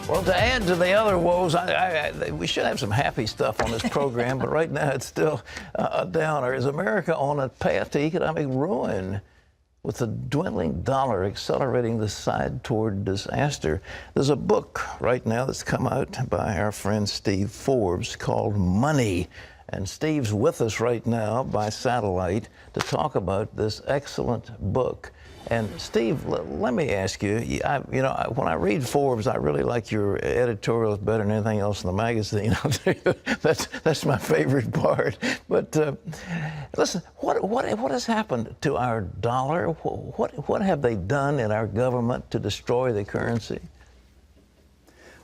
Well, to add to the other woes, we should have some happy stuff on this program, but right now it's still a downer. Is America on a path to economic ruin with the dwindling dollar accelerating the side toward disaster? There's a book right now that's come out by our friend Steve Forbes called Money. And Steve's with us right now by satellite to talk about this excellent book. And Steve, let me ask you, when I read Forbes, I really like your editorials better than anything else in the magazine. That's my favorite part. But listen, what has happened to our dollar? What have they done in our government to destroy the currency?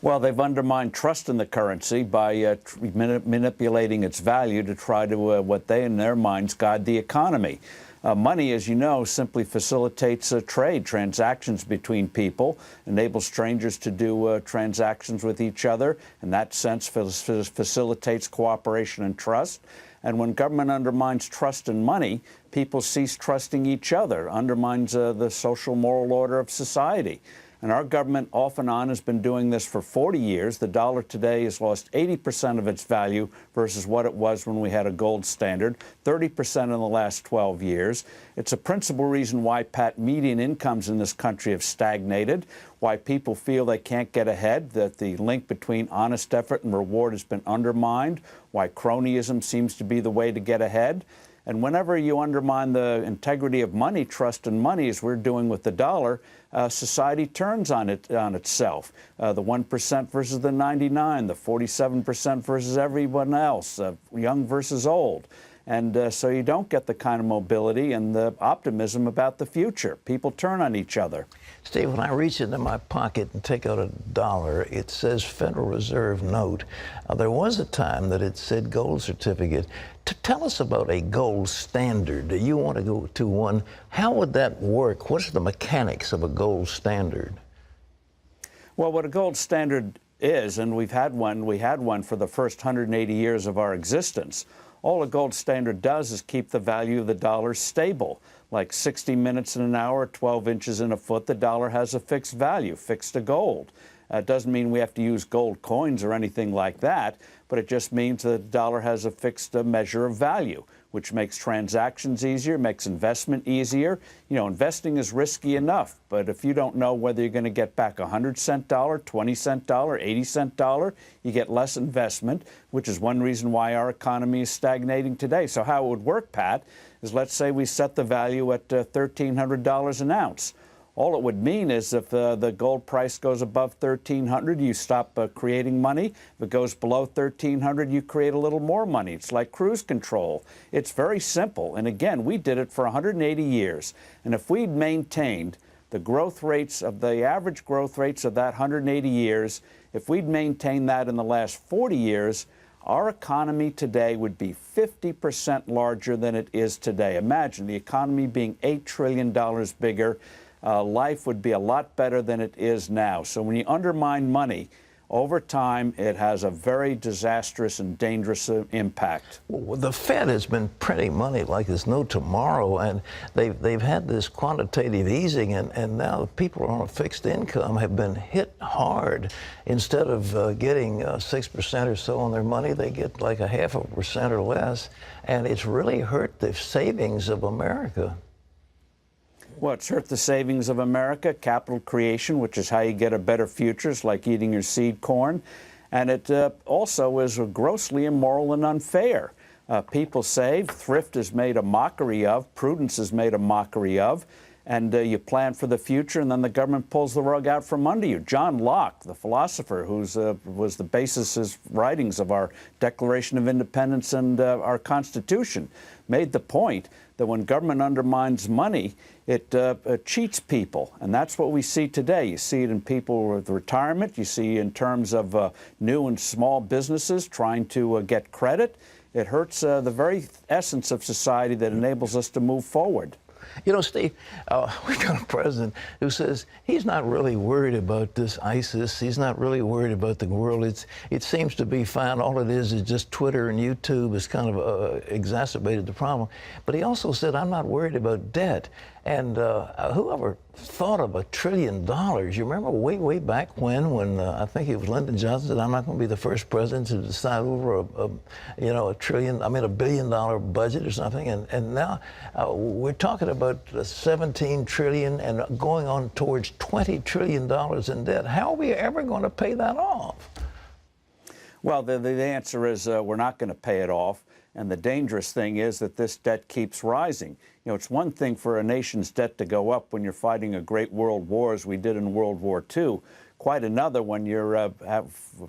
Well, they've undermined trust in the currency by manipulating its value to try to, what they in their minds, guide the economy. Money, as you know, simply facilitates trade, transactions between people, enables strangers to do transactions with each other. In that sense, facilitates cooperation and trust. And when government undermines trust in money, people cease trusting each other, undermines the social moral order of society. And our government off and on has been doing this for 40 years. The dollar today has lost 80% of its value versus what it was when we had a gold standard, 30% in the last 12 years. It's a principal reason why, Pat, median incomes in this country have stagnated, why people feel they can't get ahead, that the link between honest effort and reward has been undermined, why cronyism seems to be the way to get ahead. And whenever you undermine the integrity of money, trust in money, as we're doing with the dollar, society turns on itself. The 1% versus the 99, the 47% versus everyone else, young versus old. And so you don't get the kind of mobility and the optimism about the future. People turn on each other. Steve, when I reach into my pocket and take out $1, it says Federal Reserve note. There was a time that it said gold certificate. Tell us about a gold standard. Do you want to go to one? How would that work? What's the mechanics of a gold standard? Well, what a gold standard is, and we had one for the first 180 years of our existence. All a gold standard does is keep the value of the dollar stable. Like 60 minutes in an hour, 12 inches in a foot, the dollar has a fixed value, fixed to gold. It doesn't mean we have to use gold coins or anything like that, but it just means that the dollar has a fixed measure of value, which makes transactions easier, makes investment easier. You know, investing is risky enough, but if you don't know whether you're going to get back a 100-cent dollar, 20-cent dollar, 80-cent dollar, you get less investment, which is one reason why our economy is stagnating today. So how it would work, Pat, is let's say we set the value at $1,300 an ounce. All it would mean is if the gold price goes above $1,300, you stop creating money. If it goes below $1,300, you create a little more money. It's like cruise control. It's very simple. And again, we did it for 180 years. And if we'd maintained the growth rates of the average growth rates of that 180 years, if we'd maintained that in the last 40 years, our economy today would be 50% larger than it is today. Imagine the economy being $8 trillion bigger. Life would be a lot better than it is now. So when you undermine money, over time, it has a very disastrous and dangerous impact. Well, the Fed has been printing money like there's no tomorrow, and they've had this quantitative easing, and now people on a fixed income have been hit hard. Instead of getting 6% or so on their money, they get like 0.5% or less, and it's really hurt the savings of America. Well, it's hurt the savings of America, capital creation, which is how you get a better future. It's like eating your seed corn. And it also is grossly immoral and unfair. People save, thrift is made a mockery of, prudence is made a mockery of, and you plan for the future, and then the government pulls the rug out from under you. John Locke, the philosopher who was the basis of writings of our Declaration of Independence and our Constitution, made the point that when government undermines money, it cheats people. And that's what we see today. You see it in people with retirement. You see in terms of new and small businesses trying to get credit. It hurts the very essence of society that enables us to move forward. You know, Steve, we've got a president who says he's not really worried about this ISIS. He's not really worried about the world. It seems to be fine. All it is just Twitter and YouTube has kind of exacerbated the problem. But he also said, I'm not worried about debt. And whoever thought of $1 trillion? You remember way back when I think it was Lyndon Johnson said, I'm not going to be the first president to decide over $1 billion budget or something. And now we're talking about 17 trillion and going on towards $20 trillion in debt. How are we ever going to pay that off? Well, the answer is we're not going to pay it off. And the dangerous thing is that this debt keeps rising. You know, it's one thing for a nation's debt to go up when you're fighting a great world war, as we did in World War II. Quite another when you're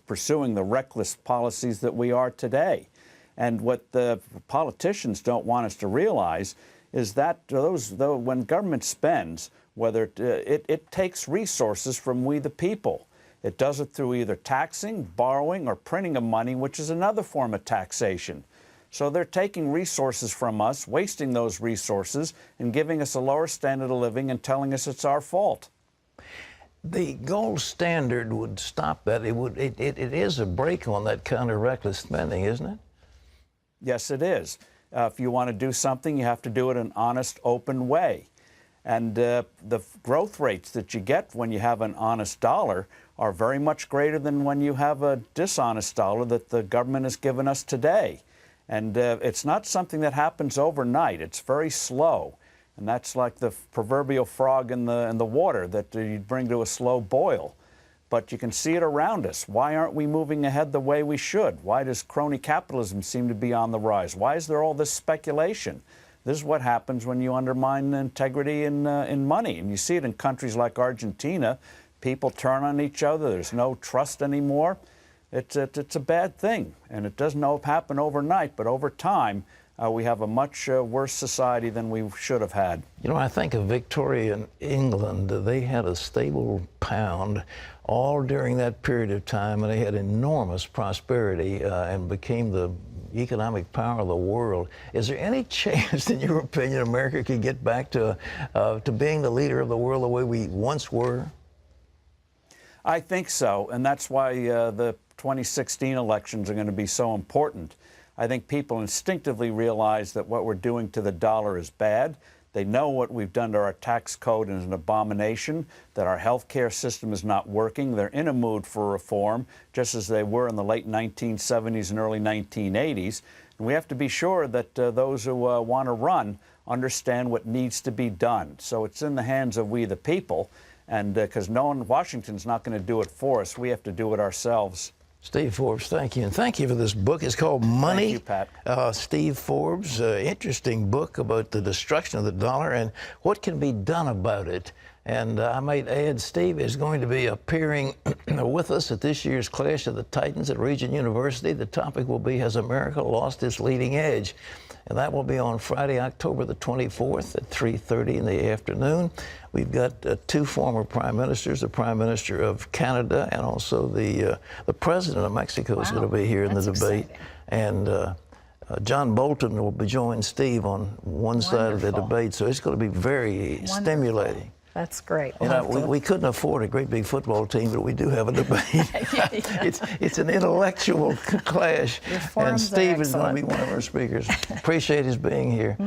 pursuing the reckless policies that we are today. And what the politicians don't want us to realize is that when government spends, whether it takes resources from we the people. It does it through either taxing, borrowing, or printing of money, which is another form of taxation. So they're taking resources from us, wasting those resources, and giving us a lower standard of living and telling us it's our fault. The gold standard would stop that. It is a break on that kind of reckless spending, isn't it? Yes, it is. If you want to do something, you have to do it in an honest, open way. And the growth rates that you get when you have an honest dollar are very much greater than when you have a dishonest dollar that the government has given us today. And it's not something that happens overnight. It's very slow. And that's like the proverbial frog in the water that you bring to a slow boil. But you can see it around us. Why aren't we moving ahead the way we should? Why does crony capitalism seem to be on the rise? Why is there all this speculation? This is what happens when you undermine integrity in money. And you see it in countries like Argentina. People turn on each other. There's no trust anymore. It's a bad thing, and it doesn't happen overnight, but over time, we have a much worse society than we should have had. You know, I think of Victorian England. They had a stable pound all during that period of time, and they had enormous prosperity and became the economic power of the world. Is there any chance, in your opinion, America could get back to being the leader of the world the way we once were? I think so, and that's why the 2016 elections are going to be so important. I think people instinctively realize that what we're doing to the dollar is bad. They know what we've done to our tax code is an abomination, that our health care system is not working. They're in a mood for reform, just as they were in the late 1970s and early 1980s. And we have to be sure that those who want to run understand what needs to be done. So it's in the hands of we the people. And because Washington's not going to do it for us, we have to do it ourselves. Steve Forbes, thank you. And thank you for this book. It's called Money. Thank you, Pat. Steve Forbes, interesting book about the destruction of the dollar and what can be done about it. And I might add, Steve is going to be appearing with us at this year's Clash of the Titans at Regent University. The topic will be, Has America Lost Its Leading Edge? And that will be on Friday, October the 24th at 3:30 in the afternoon. We've got two former prime ministers, the Prime Minister of Canada and also the President of Mexico is going to be here in the debate. Exciting. And John Bolton will be joining Steve on one side of the debate. So it's going to be very stimulating. That's great. You know, we couldn't afford a great big football team, but we do have a debate. It's an intellectual clash. And Steve is going to be one of our speakers. Appreciate his being here.